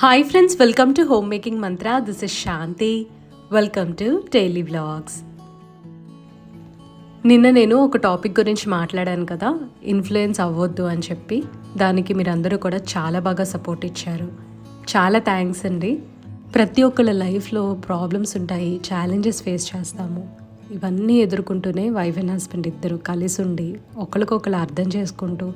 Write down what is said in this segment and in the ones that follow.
Hi friends, welcome to home making Mantra. This is Shanti. Welcome to daily vlogs. నిన్న నేను ఒక topic గురించి మాట్లాడాను కదా, ఇన్ఫ్లుయెన్స్ అవ్వద్దు అని చెప్పి. దానికి మీరందరూ కూడా చాలా బాగా సపోర్ట్ ఇచ్చారు. చాలా థ్యాంక్స్ అండి. ప్రతి ఒక్కళ్ళ లైఫ్లో ప్రాబ్లమ్స్ ఉంటాయి, ఛాలెంజెస్ ఫేస్ చేస్తాము. ఇవన్నీ ఎదుర్కొంటూనే వైఫ్ అండ్ హస్బెండ్ ఇద్దరు కలిసి ఉండి ఒకరికొకరు అర్థం చేసుకుంటూ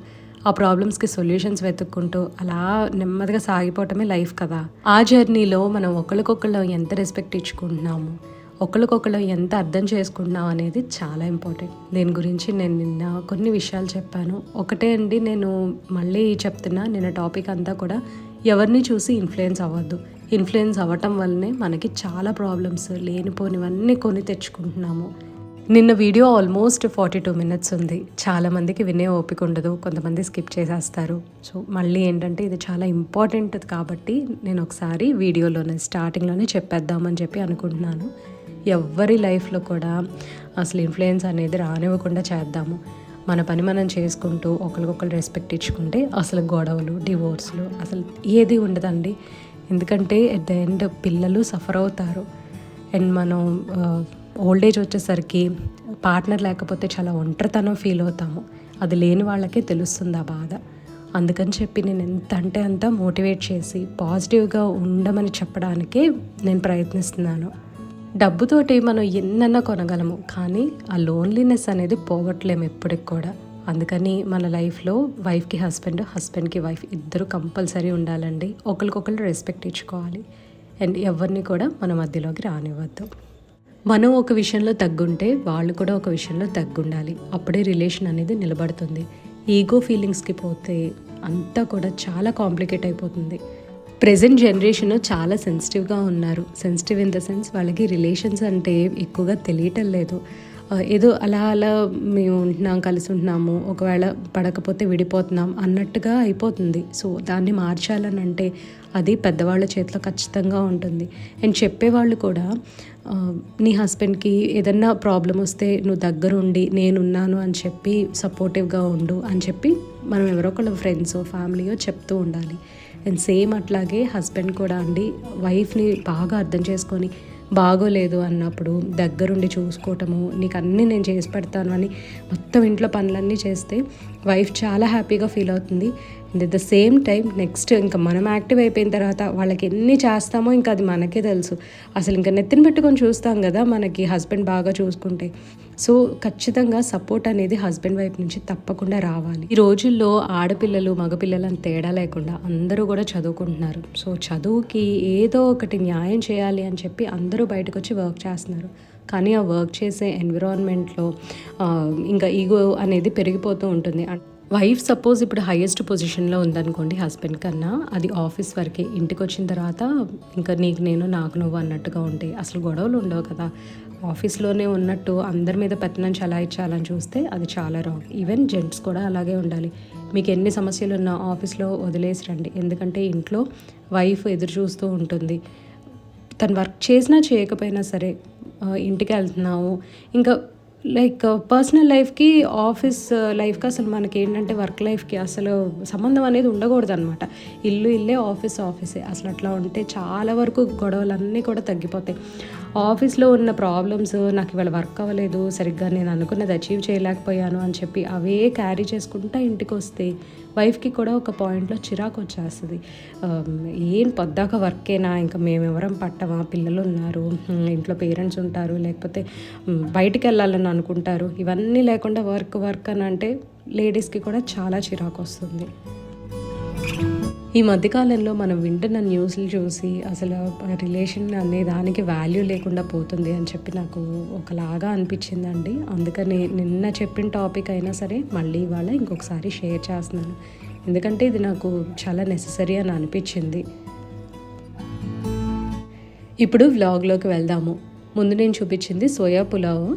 ఆ ప్రాబ్లమ్స్కి సొల్యూషన్స్ వెతుక్కుంటూ అలా నెమ్మదిగా సాగిపోవటమే లైఫ్ కదా. ఆ జర్నీలో మనం ఒకరికొకళ్ళు ఎంత రెస్పెక్ట్ ఇచ్చుకుంటున్నాము, ఒకరికొకళ్ళు ఎంత అర్థం చేసుకుంటున్నాం అనేది చాలా ఇంపార్టెంట్. దీని గురించి నేను నిన్న కొన్ని విషయాలు చెప్పాను. ఒకటే అండి, నేను మళ్ళీ చెప్తున్నా, నిన్న టాపిక్ అంతా కూడా ఎవరిని చూసి ఇన్ఫ్లుయెన్స్ అవ్వద్దు. ఇన్ఫ్లుయెన్స్ అవ్వటం వల్లనే మనకి చాలా ప్రాబ్లమ్స్ లేనిపోనివన్నీ కొని తెచ్చుకుంటున్నాము. నిన్న వీడియో ఆల్మోస్ట్ 42 మినిట్స్ ఉంది. చాలామందికి వినే ఓపిక ఉండదు, కొంతమంది స్కిప్ చేసేస్తారు. సో మళ్ళీ ఏంటంటే ఇది చాలా ఇంపార్టెంట్ కాబట్టి నేను ఒకసారి వీడియోలోనే స్టార్టింగ్లోనే చెప్పేద్దామని చెప్పి అనుకుంటున్నాను. ఎవరి లైఫ్లో కూడా అసలు ఇన్ఫ్లుయెన్స్ అనేది రానివ్వకుండా చేద్దాము. మన పని మనం చేసుకుంటూ ఒకరికొకరు రెస్పెక్ట్ ఇచ్చుకుంటే అసలు గొడవలు, డివోర్స్లు అసలు ఏది ఉండదండి. ఎందుకంటే ఎట్ ద ఎండ్ పిల్లలు సఫర్ అవుతారు. అండ్ మనం ఓల్డ్ ఏజ్ వచ్చేసరికి పార్ట్నర్ లేకపోతే చాలా ఒంటరితనం ఫీల్ అవుతాము. అది లేని వాళ్ళకే తెలుస్తుంది ఆ బాధ. అందుకని చెప్పి నేను ఎంత అంటే అంత మోటివేట్ చేసి పాజిటివ్గా ఉండమని చెప్పడానికే నేను ప్రయత్నిస్తున్నాను. డబ్బుతోటి మనం ఎన్నన్నా కొనగలము, కానీ ఆ లోన్లీనెస్ అనేది పోగొట్టలేము ఎప్పటికి కూడా. అందుకని మన లైఫ్లో వైఫ్కి హస్బెండ్, హస్బెండ్కి వైఫ్ ఇద్దరు కంపల్సరీ ఉండాలండి. ఒకరికొకరు రెస్పెక్ట్ ఇచ్చుకోవాలి. అండ్ ఎవరిని కూడా మన మధ్యలోకి రానివ్వద్దు. మనం ఒక విషయంలో తగ్గుంటే వాళ్ళు కూడా ఒక విషయంలో తగ్గుండాలి. అప్పుడే రిలేషన్ అనేది నిలబడుతుంది. ఈగో ఫీలింగ్స్కి పోతే అంతా కూడా చాలా కాంప్లికేట్ అయిపోతుంది. ప్రెజెంట్ జనరేషన్ చాలా సెన్సిటివ్గా ఉన్నారు. సెన్సిటివ్ ఇన్ ద సెన్స్ వాళ్ళకి రిలేషన్స్ అంటే ఎక్కువగా తెలియటం లేదు. ఏదో అలా అలా మేము ఉంటున్నాం, కలిసి ఉంటున్నాము, ఒకవేళ పడకపోతే విడిపోతున్నాం అన్నట్టుగా అయిపోతుంది. సో దాన్ని మార్చాలని అంటే అది పెద్దవాళ్ళ చేతిలో ఖచ్చితంగా ఉంటుంది. అండ్ చెప్పేవాళ్ళు కూడా నీ హస్బెండ్కి ఏదన్నా ప్రాబ్లం వస్తే నువ్వు దగ్గరుండి నేనున్నాను అని చెప్పి సపోర్టివ్గా ఉండు అని చెప్పి మనం ఎవరొకళ్ళ ఫ్రెండ్సో ఫ్యామిలీయో చెప్తూ ఉండాలి. అండ్ సేమ్ అట్లాగే హస్బెండ్ కూడా అండి వైఫ్ని బాగా అర్థం చేసుకొని బాగోలేదు అన్నప్పుడు దగ్గరుండి చూసుకోవటము, నీకు అన్నీ నేను చేసి పెడతాను అని మొత్తం ఇంట్లో పనులన్నీ చేస్తే వైఫ్ చాలా హ్యాపీగా ఫీల్ అవుతుంది. And at the same time next ఇంకా మనం యాక్టివ్ అయిపోయిన తర్వాత వాళ్ళకి ఎన్ని చేస్తామో ఇంకా అది మనకే తెలుసు. అసలు ఇంకా నెత్తిన పెట్టుకొని చూస్తాం కదా మనకి హస్బెండ్ బాగా చూసుకుంటే. సో ఖచ్చితంగా సపోర్ట్ అనేది హస్బెండ్ వైపు నుంచి తప్పకుండా రావాలి. ఈ రోజుల్లో ఆడపిల్లలు మగపిల్లలు అని తేడా లేకుండా అందరూ కూడా చదువుకుంటున్నారు. సో చదువుకి ఏదో ఒకటి న్యాయం చేయాలి అని చెప్పి అందరూ బయటకు వచ్చి వర్క్ చేస్తున్నారు. కానీ ఆ వర్క్ చేసే ఎన్విరాన్మెంట్లో ఇంకా ఈగో అనేది పెరిగిపోతూ ఉంటుంది. వైఫ్ సపోజ్ ఇప్పుడు హైయెస్ట్ పొజిషన్లో ఉందనుకోండి హస్బెండ్ కన్నా, అది ఆఫీస్ వరకే. ఇంటికి వచ్చిన తర్వాత ఇంకా నీకు నేను నాకు నువ్వు అన్నట్టుగా ఉంటాయి. అసలు గొడవలు ఉండవు కదా. ఆఫీస్లోనే ఉన్నట్టు అందరి మీద పెత్తనం చలాయించాలని చూస్తే అది చాలా రాంగ్. ఈవెన్ జెంట్స్ కూడా అలాగే ఉండాలి. మీకు ఎన్ని సమస్యలు ఉన్నా ఆఫీస్లో వదిలేసి రండి. ఎందుకంటే ఇంట్లో వైఫ్ ఎదురు చూస్తూ ఉంటుంది. తను వర్క్ చేసినా చేయకపోయినా సరే ఇంటికి వెళ్తున్నావు, ఇంకా లైక్ పర్సనల్ లైఫ్కి ఆఫీస్ లైఫ్కి అసలు మనకి ఏంటంటే వర్క్ లైఫ్కి అసలు సంబంధం అనేది ఉండకూడదు అనమాట. ఇల్లు ఇల్లే, ఆఫీస్ ఆఫీసే. అసలు అట్లా ఉంటే చాలా వరకు గొడవలన్నీ కూడా తగ్గిపోతాయి. ఆఫీస్లో ఉన్న ప్రాబ్లమ్స్, నాకు ఇవాళ వర్క్ అవ్వలేదు, సరిగ్గా నేను అనుకున్నది అచీవ్ చేయలేకపోయాను అని చెప్పి అవే క్యారీ చేసుకుంటా ఇంటికి వస్తే వైఫ్కి కూడా ఒక పాయింట్లో చిరాకు వచ్చేస్తుంది. ఏం పొద్దాక వర్కేనా, ఇంకా మేమెవరం పట్టమా, పిల్లలు ఉన్నారు, ఇంట్లో పేరెంట్స్ ఉంటారు, లేకపోతే బయటికి వెళ్ళాలని అనుకుంటారు. ఇవన్నీ లేకుండా వర్క్ వర్క్ అని అంటే లేడీస్కి కూడా చాలా చిరాకు వస్తుంది. ఈ మధ్యకాలంలో మనం వింటున్న న్యూస్లు చూసి అసలు రిలేషన్ అనే దానికి వాల్యూ లేకుండా పోతుంది అని చెప్పి నాకు ఒకలాగా అనిపించిందండి. అందుకని నిన్న చెప్పిన టాపిక్ అయినా సరే మళ్ళీ ఇవాళ ఇంకొకసారి షేర్ చేస్తున్నాను. ఎందుకంటే ఇది నాకు చాలా నెససరీ అని అనిపించింది. ఇప్పుడు వ్లాగ్లోకి వెళ్దాము. ముందు నేను చూపించింది సోయా పులావ్.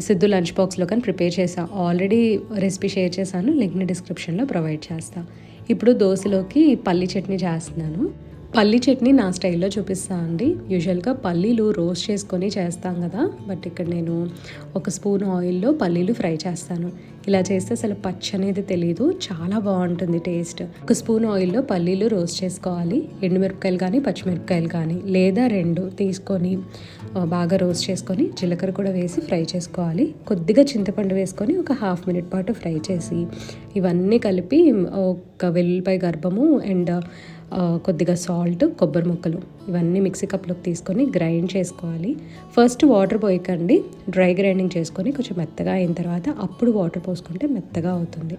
సిద్ధు లంచ్ బాక్స్లో కానీ ప్రిపేర్ చేశాను. ఆల్రెడీ రెసిపీ షేర్ చేశాను, లింక్ని డిస్క్రిప్షన్లో ప్రొవైడ్ చేస్తాను. ఇప్పుడు దోశలోకి పల్లీ చట్నీ చేస్తున్నాను. పల్లీ చట్నీ నా స్టైల్లో చూపిస్తాను అండి. యూజువల్గా పల్లీలు రోస్ట్ చేసుకొని చేస్తాం కదా, బట్ ఇక్కడ నేను ఒక స్పూన్ ఆయిల్లో పల్లీలు ఫ్రై చేస్తాను. ఇలా చేస్తే అసలు పచ్చి అనేది తెలియదు, చాలా బాగుంటుంది టేస్ట్. ఒక స్పూన్ ఆయిల్లో పల్లీలు రోస్ట్ చేసుకోవాలి. ఎండుమిరపకాయలు కానీ పచ్చిమిరపకాయలు కానీ లేదా 2 తీసుకొని బాగా రోస్ట్ చేసుకొని జీలకర్ర కూడా వేసి ఫ్రై చేసుకోవాలి. కొద్దిగా చింతపండు వేసుకొని ఒక హాఫ్ మినిట్ పాటు ఫ్రై చేసి ఇవన్నీ కలిపి ఒక వెల్లుల్లిపాయ గర్భము అండ్ కొద్దిగా సాల్ట్, కొబ్బరి ముక్కలు ఇవన్నీ మిక్సీ కప్లోకి తీసుకొని గ్రైండ్ చేసుకోవాలి. ఫస్ట్ వాటర్ పోయకండి, డ్రై గ్రైండింగ్ చేసుకొని కొంచెం మెత్తగా అయిన తర్వాత అప్పుడు వాటర్ పోసుకుంటే మెత్తగా అవుతుంది.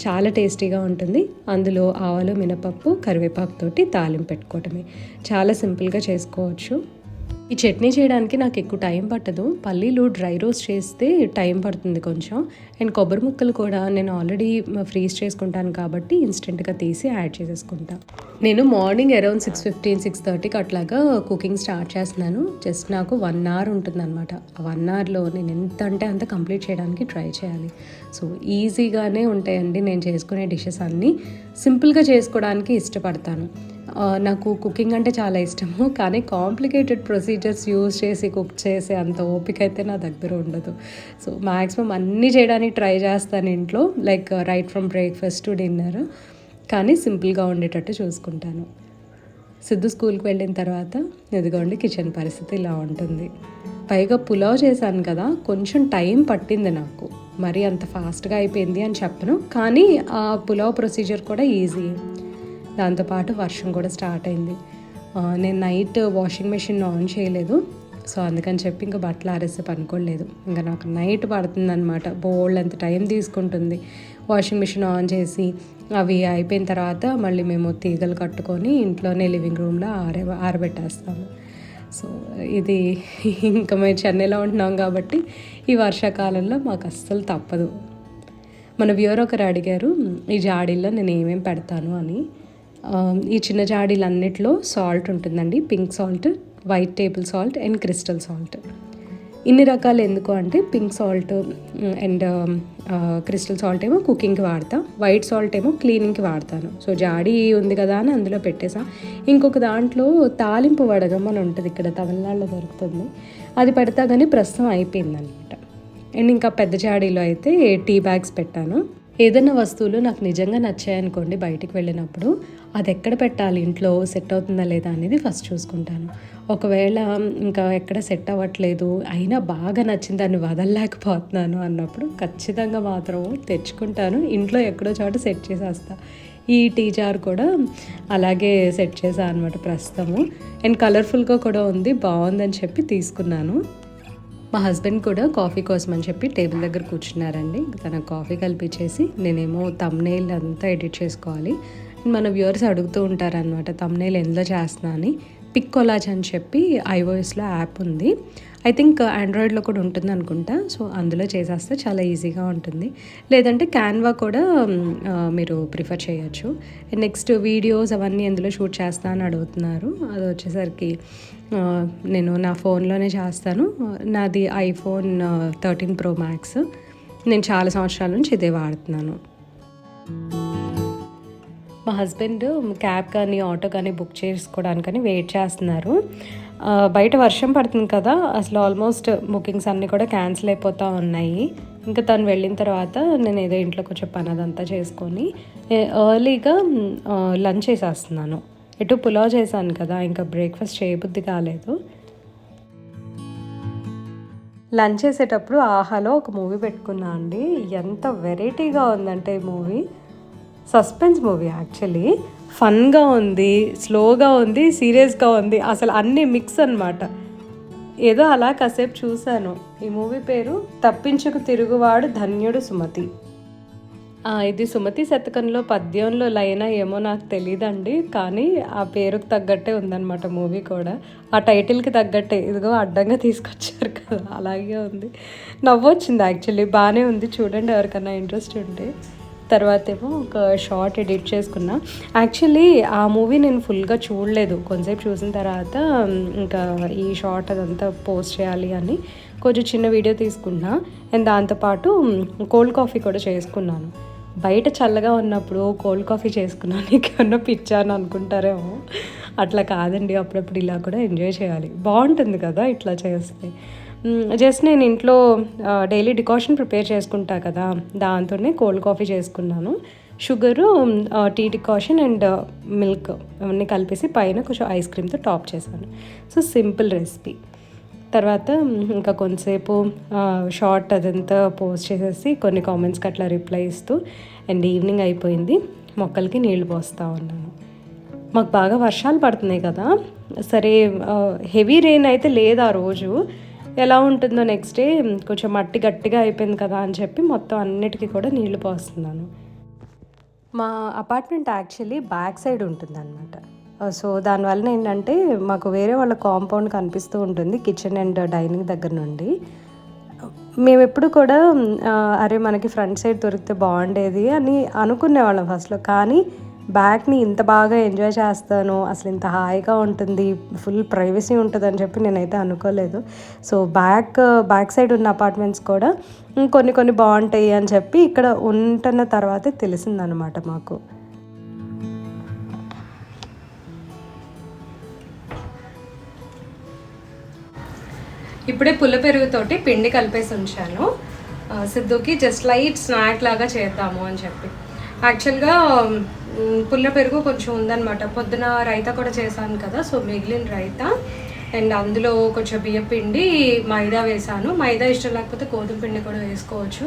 చాలా టేస్టీగా ఉంటుంది. అందులో ఆవాలు, మినపప్పు, కరివేపాకుతోటి తాలింపు పెట్టుకోవటమే. చాలా సింపుల్గా చేసుకోవచ్చు. ఈ చట్నీ చేయడానికి నాకు ఎక్కువ టైం పట్టదు. పల్లీలు డ్రై రోస్ట్ చేస్తే టైం పడుతుంది కొంచెం. అండ్ కొబ్బరి ముక్కలు కూడా నేను ఆల్రెడీ ఫ్రీజ్ చేసుకుంటాను కాబట్టి ఇన్స్టెంట్గా తీసి యాడ్ చేసేసుకుంటాను. నేను మార్నింగ్ అరౌండ్ 6:15, 6:30కి అట్లాగా కుకింగ్ స్టార్ట్ చేస్తున్నాను. జస్ట్ నాకు 1 అవర్ ఉంటుందన్నమాట. ఆ 1 అవర్లో నేను ఎంత అంటే అంత కంప్లీట్ చేయడానికి ట్రై చేయాలి. సో ఈజీగానే ఉంటాయండి నేను చేసుకునే డిషెస్ అన్నీ. సింపుల్గా చేసుకోవడానికి ఇష్టపడతాను. నాకు కుకింగ్ అంటే చాలా ఇష్టము, కానీ కాంప్లికేటెడ్ ప్రొసీజర్స్ యూజ్ చేసి కుక్ చేసే అంత ఓపిక అయితే నా దగ్గర ఉండదు. సో మ్యాక్సిమం అన్నీ చేయడానికి ట్రై చేస్తాను ఇంట్లో, like right from breakfast to dinner, కానీ సింపుల్గా ఉండేటట్టు చూసుకుంటాను. సిద్ధు స్కూల్కి వెళ్ళిన తర్వాత ఇదిగోండి కిచెన్ పరిస్థితి ఇలా ఉంటుంది. పైగా పులావ్ చేశాను కదా, కొంచెం టైం పట్టింది నాకు. మరి అంత ఫాస్ట్గా అయిపోయింది అని చెప్పను, కానీ ఆ పులావ్ ప్రొసీజర్ కూడా ఈజీ. దాంతోపాటు వర్షం కూడా స్టార్ట్ అయింది. నేను నైట్ వాషింగ్ మెషిన్ ఆన్ చేయలేదు, సో అందుకని చెప్పి ఇంకా బట్టలు ఆరేస్తే పనుకోలేదు. ఇంకా నాకు నైట్ పడుతుంది అనమాట, బోల్డ్ అంత టైం తీసుకుంటుంది. వాషింగ్ మెషిన్ ఆన్ చేసి అవి అయిపోయిన తర్వాత మళ్ళీ మేము తీగలు కట్టుకొని ఇంట్లోనే లివింగ్ రూమ్లో ఆరబెట్టేస్తాము. సో ఇది ఇంకా మేము చెన్నైలో ఉంటున్నాం కాబట్టి ఈ వర్షాకాలంలో మాకు అస్సలు తప్పదు. మన వ్యూవర్ ఒకరు అడిగారు ఈ జాడీల్లో నేను ఏమేమి పెడతాను అని. ఈ చిన్న జాడీలన్నిట్లో సాల్ట్ ఉంటుందండి. Pink salt, white table salt and crystal salt. ఇన్ని రకాలు ఎందుకు అంటే pink salt and crystal salt ఏమో కుకింగ్కి వాడతా, వైట్ సాల్ట్ ఏమో క్లీనింగ్కి వాడతాను. సో జాడీ ఉంది కదా అని అందులో పెట్టేసా. ఇంకొక దాంట్లో తాలింపు వడగం అని ఉంటుంది, ఇక్కడ తమిళనాడులో దొరుకుతుంది, అది పెడతా కానీ ప్రస్తుతం అయిపోయిందనమాట. అండ్ ఇంకా పెద్ద జాడీలో అయితే టీ బ్యాగ్స్ పెట్టాను. ఏదైనా వస్తువులు నాకు నిజంగా నచ్చాయనుకోండి బయటికి వెళ్ళినప్పుడు, అది ఎక్కడ పెట్టాలి, ఇంట్లో సెట్ అవుతుందా లేదా అనేది ఫస్ట్ చూసుకుంటాను. ఒకవేళ ఇంకా ఎక్కడ సెట్ అవ్వట్లేదు అయినా బాగా నచ్చింది దాన్ని వదలలేకపోతున్నాను అన్నప్పుడు ఖచ్చితంగా మాత్రం తెచ్చుకుంటాను, ఇంట్లో ఎక్కడో చోట సెట్ చేసేస్తా. ఈ టీ జార్ కూడా అలాగే సెట్ చేశాను అనమాట ప్రస్తుతము. అండ్ కలర్ఫుల్గా కూడా ఉంది, బాగుందని చెప్పి తీసుకున్నాను. మా హస్బెండ్ కూడా కాఫీ కోసం అని చెప్పి టేబుల్ దగ్గర కూర్చున్నారండి. తనకు కాఫీ కల్పించేసి నేనేమో థంబ్నెయిల్ అంతా ఎడిట్ చేసుకోవాలి. మన వ్యూవర్స్ అడుగుతూ ఉంటారనమాట థంబ్నెయిల్ ఎందులో చేస్తున్నా అని. పిక్ కొలాజ్ అని చెప్పి iOSలో యాప్ ఉంది, ఐ థింక్ ఆండ్రాయిడ్లో కూడా ఉంటుంది అనుకుంటా. సో అందులో చేసేస్తే చాలా ఈజీగా ఉంటుంది. లేదంటే క్యాన్వా కూడా మీరు ప్రిఫర్ చేయొచ్చు. నెక్స్ట్ వీడియోస్ అవన్నీ ఎందులో షూట్ చేస్తా అని అడుగుతున్నారు. అది వచ్చేసరికి నేను నా ఫోన్లోనే చేస్తాను. నాది iPhone 13 Pro Max. నేను చాలా సంవత్సరాల నుంచి ఇదే వాడుతున్నాను. మా హస్బెండ్ క్యాబ్ కానీ ఆటో కానీ బుక్ చేసుకోవడానికని వెయిట్ చేస్తున్నారు. బయట వర్షం పడుతుంది కదా, అసలు ఆల్మోస్ట్ బుకింగ్స్ అన్నీ కూడా క్యాన్సిల్ అయిపోతూ ఉన్నాయి. ఇంకా తను వెళ్ళిన తర్వాత నేను ఏదో ఇంట్లో కొంచెం పని అదంతా చేసుకొని ఎర్లీగా లంచ్ చేసేస్తున్నాను. ఎటు పులావ్ చేశాను కదా, ఇంకా బ్రేక్ఫాస్ట్ చేయబుద్ధి కాలేదు. లంచ్ చేసేటప్పుడు ఆహాలో ఒక మూవీ పెట్టుకున్నా అండి. ఎంత వెరైటీగా ఉందంటే ఈ మూవీ, సస్పెన్స్ మూవీ యాక్చువల్లీ. ఫన్గా ఉంది, స్లోగా ఉంది, సీరియస్గా ఉంది, అసలు అన్నీ మిక్స్ అన్నమాట. ఏదో అలా కాసేపు చూశాను. ఈ మూవీ పేరు తప్పించుకు తిరుగువాడు ధన్యుడు సుమతి. ఇది సుమతి శతకంలో పద్యంలో లైనా ఏమో నాకు తెలియదండి, కానీ ఆ పేరుకు తగ్గట్టే ఉందన్నమాట మూవీ కూడా. ఆ టైటిల్కి తగ్గట్టే, ఇదిగో అడ్డంగా తీసుకొచ్చారు కదా, అలాగే ఉంది. నవ్వొచ్చింది యాక్చువల్లీ, బాగానే ఉంది, చూడండి ఎవరికన్నా ఇంట్రెస్ట్ ఉంటే. తర్వాత ఏమో ఒక షార్ట్ ఎడిట్ చేసుకున్నా. యాక్చువల్లీ ఆ మూవీ నేను ఫుల్గా చూడలేదు, కొంతసేపు చూసిన తర్వాత ఇంకా ఈ షార్ట్ అదంతా పోస్ట్ చేయాలి అని కొంచెం చిన్న వీడియో తీసుకున్నా. అండ్ దాంతోపాటు కోల్డ్ కాఫీ కూడా చేసుకున్నాను. బయట చల్లగా ఉన్నప్పుడు కోల్డ్ కాఫీ చేసుకున్నాను, నీకేమన్నా పిచ్చాను అనుకుంటారేమో. అట్లా కాదండి, అప్పుడప్పుడు ఇలా కూడా ఎంజాయ్ చేయాలి, బాగుంటుంది కదా ఇట్లా చేస్తే. జస్ట్ నేను ఇంట్లో డైలీ డికాషన్ ప్రిపేర్ చేసుకుంటా కదా, దాంతోనే కోల్డ్ కాఫీ చేసుకున్నాను. Sugar, tea decoction and milk అవన్నీ కలిపేసి పైన కొంచెం ఐస్ క్రీమ్తో టాప్ చేశాను. So simple recipe. తర్వాత ఇంకా కొంతసేపు షార్ట్ అదంతా పోస్ట్ చేసేసి కొన్ని కామెంట్స్కి అట్లా రిప్లై ఇస్తూ అండ్ ఈవినింగ్ అయిపోయింది. మొక్కలకి నీళ్లు పోస్తూ ఉన్నాను. మాకు బాగా వర్షాలు పడుతున్నాయి కదా, సరే హెవీ రెయిన్ అయితే లేదు ఆ రోజు. ఎలా ఉంటుందో నెక్స్ట్ డే కొంచెం మట్టి గట్టిగా అయిపోయింది కదా అని చెప్పి మొత్తం అన్నిటికీ కూడా నీళ్లు పోస్తున్నాను. మా అపార్ట్మెంట్ యాక్చువల్లీ బ్యాక్ సైడ్ ఉంటుందన్నమాట. సో దానివల్ల ఏంటంటే మాకు వేరే వాళ్ళ కాంపౌండ్ కనిపిస్తూ ఉంటుంది కిచెన్ అండ్ డైనింగ్ దగ్గర నుండి. మేము ఎప్పుడు కూడా అరే మనకి ఫ్రంట్ సైడ్ దొరికితే బాగుండేది అని అనుకునేవాళ్ళం ఫస్ట్లో. కానీ బ్యాక్ని ఇంత బాగా ఎంజాయ్ చేస్తాను, అసలు ఇంత హాయిగా ఉంటుంది, ఫుల్ ప్రైవసీ ఉంటుందని చెప్పి నేనైతే అనుకోలేదు. సో బ్యాక్ సైడ్ ఉన్న అపార్ట్మెంట్స్ కూడా కొన్ని బాగుంటాయి అని చెప్పి ఇక్కడ ఉంటున్న తర్వాతే తెలిసిందనమాట మాకు. ఇప్పుడే పుల్ల పెరుగుతోటి పిండి కలిపేసి ఉంచాను. సిద్ధుకి జస్ట్ లైట్ స్నాక్ లాగా చేద్దాము అని చెప్పి. యాక్చువల్గా పుల్ల పెరుగు కొంచెం ఉందన్నమాట. పొద్దున రైతా కూడా చేశాను కదా, సో మిగిలిన రైతా అండ్ అందులో కొంచెం బియ్యం పిండి, మైదా వేసాను. మైదా ఇష్టం లేకపోతే గోధుమ పిండి కూడా వేసుకోవచ్చు.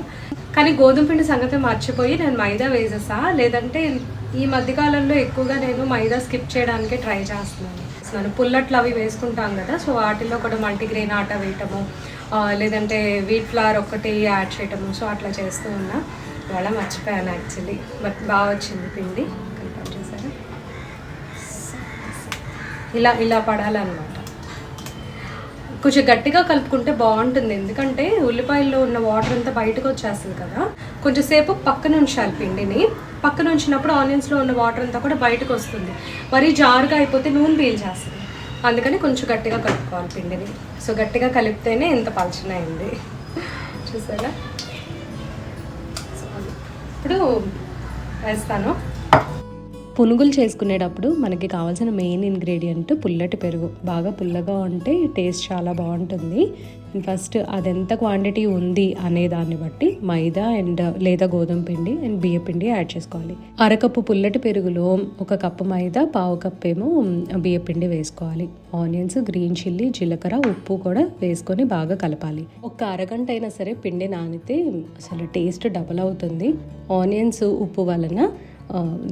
కానీ గోధుమ పిండి సంగతి మర్చిపోయి నేను మైదా వేసేసా. లేదంటే ఈ మధ్యకాలంలో ఎక్కువగా నేను మైదా స్కిప్ చేయడానికి ట్రై చేస్తున్నాను. పుల్లట్లు అవి వేసుకుంటాం కదా, సో వాటిల్లో కూడా మల్టీగ్రెయిన్ ఆటా వేయటము, లేదంటే వీట్ ఫ్లవర్ ఒక్కటి యాడ్ చేయటము, సో అట్లా చేస్తూ ఉన్నా. ఇవాళ మర్చిపోయాను యాక్చువల్లీ, బట్ బాగా వచ్చింది పిండి. కలిపి చేశారు ఇలా పడాలన్నమాట. కొంచెం గట్టిగా కలుపుకుంటే బాగుంటుంది, ఎందుకంటే ఉల్లిపాయల్లో ఉన్న వాటర్ అంతా బయటకు వచ్చేస్తుంది కదా. కొంచెం సేపు పక్కన ఉంచాలి పిండిని. పక్కన ఉంచినప్పుడు ఆనియన్స్లో ఉన్న వాటర్ అంతా కూడా బయటకు వస్తుంది. మరీ జారుగా అయిపోతే నూనె పీల్చేస్తుంది. అందుకని కొంచెం గట్టిగా కలుపుకోవాలి పిండిని. సో గట్టిగా కలిపితేనే ఇంత పలచన అయింది, చూసారా. ఇప్పుడు వేస్తాను. పునుగులు చేసుకునేటప్పుడు మనకి కావాల్సిన మెయిన్ ఇంగ్రీడియంట్ పుల్లటి పెరుగు. బాగా పుల్లగా ఉంటే టేస్ట్ చాలా బాగుంటుంది. ఫస్ట్ అదెంత క్వాంటిటీ ఉంది అనే దాన్ని బట్టి మైదా అండ్ లేదా గోధుమ పిండి అండ్ బియ్య పిండి యాడ్ చేసుకోవాలి. అరకప్పు పుల్లటి పెరుగులో 1 కప్పు మైదా, 1/2 కప్పు ఏమో బియ్య పిండి వేసుకోవాలి. ఆనియన్స్, గ్రీన్ చిల్లీ, జీలకర్ర, ఉప్పు కూడా వేసుకొని బాగా కలపాలి. ఒక అరగంట అయినా సరే పిండి నానితే అసలు టేస్ట్ డబల్ అవుతుంది. ఆనియన్స్, ఉప్పు వలన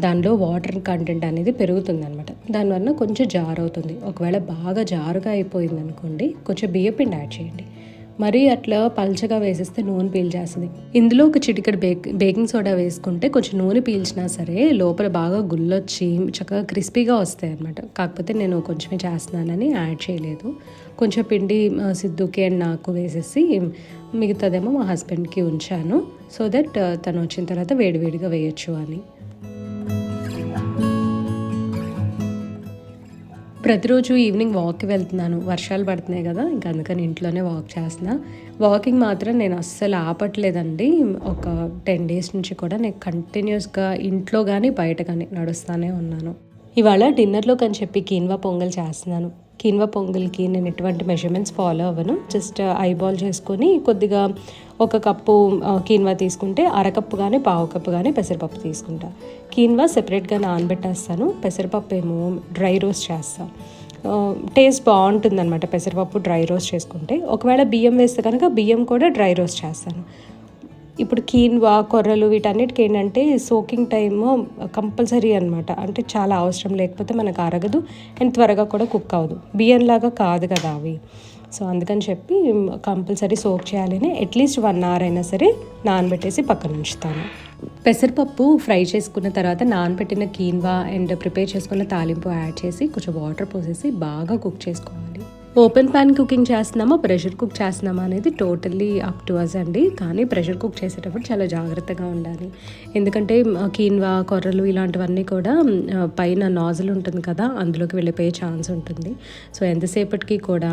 దానిలో వాటర్ కంటెంట్ అనేది పెరుగుతుంది అనమాట. దానివల్ల కొంచెం జారు అవుతుంది. ఒకవేళ బాగా జారుగా అయిపోయింది అనుకోండి, కొంచెం బియ్యపిండి యాడ్ చేయండి. మరీ అట్లా పల్చగా వేసేస్తే నూనె పీల్చేస్తుంది. ఇందులో ఒక చిటికెడు బేకింగ్ సోడా వేసుకుంటే కొంచెం నూనె పీల్చినా సరే లోపల బాగా గుల్లొచ్చి చక్కగా క్రిస్పీగా వస్తాయి అనమాట. కాకపోతే నేను కొంచెమే చేస్తున్నానని యాడ్ చేయలేదు. కొంచెం పిండి సిద్ధుకి అండ్ నాకు వేసేసి మిగతాదేమో మా హస్బెండ్కి ఉంచాను. సో దట్ తను వచ్చిన తర్వాత వేడివేడిగా వేయచ్చు అని. ప్రతిరోజు ఈవినింగ్ వాక్కి వెళ్తున్నాను. వర్షాలు పడుతున్నాయి కదా, ఇంకా అందుకని ఇంట్లోనే వాక్ చేస్తున్నా. వాకింగ్ మాత్రం నేను అస్సలు ఆపట్లేదండి. ఒక 10 days నుంచి కూడా నేను కంటిన్యూస్గా ఇంట్లో కానీ బయట కానీ నడుస్తూనే ఉన్నాను. ఇవాళ డిన్నర్లోకి అని చెప్పి కీన్వా పొంగల్ చేస్తున్నాను. కీన్వా పొంగల్కి నేను ఎటువంటి మెజర్మెంట్స్ ఫాలో అవ్వను. జస్ట్ ఐబాల్ చేసుకొని కొద్దిగా 1 కప్పు కీన్వా తీసుకుంటే 1/2 కప్పు కానీ 1/4 కప్పు కానీ పెసరపప్పు తీసుకుంటా. కీన్వా సెపరేట్గా నానబెట్టేస్తాను. పెసరపప్పు ఏమో డ్రై రోస్ట్ చేస్తాను. టేస్ట్ బాగుంటుంది అనమాట పెసరపప్పు డ్రై రోస్ట్ చేసుకుంటే. ఒకవేళ బియ్యం వేస్తే కనుక బియ్యం కూడా డ్రై రోస్ట్ చేస్తాను. ఇప్పుడు కీన్వా, కొర్రలు వీటన్నిటికి ఏంటంటే సోకింగ్ టైము కంపల్సరీ అనమాట. అంటే చాలా అవసరం, లేకపోతే మనకు అరగదు అండ్ త్వరగా కూడా కుక్ అవ్వదు. బియ్యంలాగా కాదు కదా అవి. సో అందుకని చెప్పి కంపల్సరీ సోక్ చేయాలని అట్లీస్ట్ 1 hour అయినా సరే నానబెట్టేసి పక్కన ఉంచుతాను. పెసరపప్పు ఫ్రై చేసుకున్న తర్వాత నానబెట్టిన కీన్వా అండ్ ప్రిపేర్ చేసుకున్న తాలింపు యాడ్ చేసి కొంచెం వాటర్ పోసేసి బాగా కుక్ చేసుకోవాలి. ఓపెన్ ప్యాన్ కుకింగ్ చేస్తున్నామా, ప్రెషర్ కుక్ చేస్తున్నామా అనేది టోటల్లీ అప్ టు అస్ అండి. కానీ ప్రెషర్ కుక్ చేసేటప్పుడు చాలా జాగ్రత్తగా ఉండాలి. ఎందుకంటే కీన్వా, కొర్రలు ఇలాంటివన్నీ కూడా పైన నాజిల్ ఉంటుంది కదా, అందులోకి వెళ్ళిపోయే ఛాన్స్ ఉంటుంది. సో ఎంతసేపటికి కూడా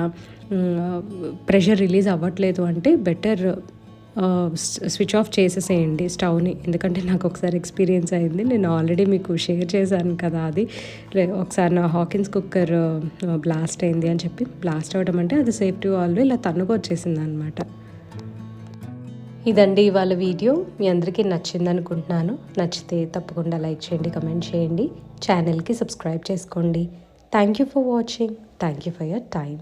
ప్రెషర్ రిలీజ్ అవ్వట్లేదు అంటే బెటర్ స్విచ్ ఆఫ్ చేసేసేయండి స్టవ్ని. ఎందుకంటే నాకు ఒకసారి ఎక్స్పీరియన్స్ అయింది, నేను ఆల్రెడీ మీకు షేర్ చేశాను కదా అది. ఒకసారి నా హాకిన్స్ కుక్కర్ బ్లాస్ట్ అయింది అని చెప్పి. బ్లాస్ట్ అవ్వడం అంటే అది సేఫ్టీ వాల్వ్ ఇలా తన్నుకు వచ్చేసింది అనమాట. ఇదండి ఇవాళ వీడియో. మీ అందరికీ నచ్చింది అనుకుంటున్నాను. నచ్చితే తప్పకుండా లైక్ చేయండి, కమెంట్ చేయండి, ఛానల్కి సబ్స్క్రైబ్ చేసుకోండి. Thank you for watching. Thank you for your time.